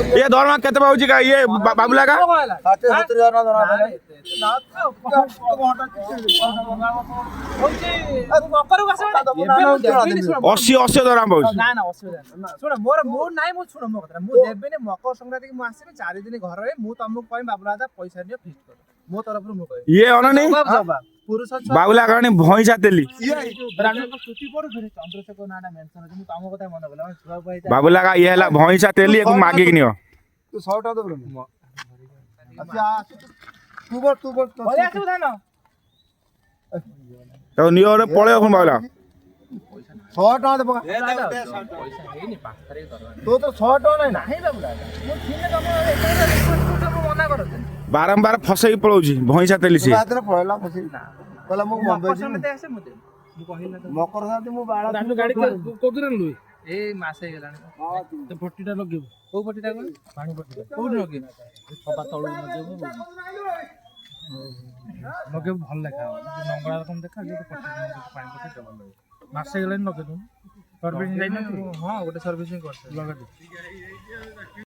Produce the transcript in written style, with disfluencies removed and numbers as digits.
ये दरमा केते पाउची का ये बाबूला का 70 दरमा अस्सी अस्सी दरमा पाउची ना ना असुविधा शुण मोर मोर नाइ मु शुण मो कथा मु देबेने मकर संक्रांति की मु आसीबे 4 दिन घर रे मु तमको कहै बाबूला दा पैसा दियो फिक्स कर मो तरफ मु कहै ये अननी पुरुष बाबूला का भैंसा तेली छुट्टी पड़ू फिर चंद्रशेखर नाडा मेंशन अछि मु तम कथा मन गला छुआ भाई बाबूला का ये हला भैंसा तेली एको मागे कि नियो तू 100 टा दे अच्छा तू बोल भले आसु धान तो नियो रे पळे कोन बाबूला 100 टा दे पैसा हेनी पाखरे करवा तो 100 टा नहीं नाही बाबूला मु थिने तम मना करत बारंबार फसई पळौची भैंसा तेली से रात रे पळला फसी कहला मु बंबई मकर संक्रांति आसे मु कहिला तो मकर साथी मु बाळा राजू गाड़ी कोदरे लुई ए मासे गेलानी तो फटीटा लगेबो को फटीटा को पानी फटीटा को लगेबो सपा तळु लगेबो लगेबो भल लेखा नंगळा रकम देखा जे फटीटा पानी फटीटा भल लगेबो मासे गेलानी लगे दु सर्विसिंग जाई न हां गोटे सर्विसिंग करछ लगे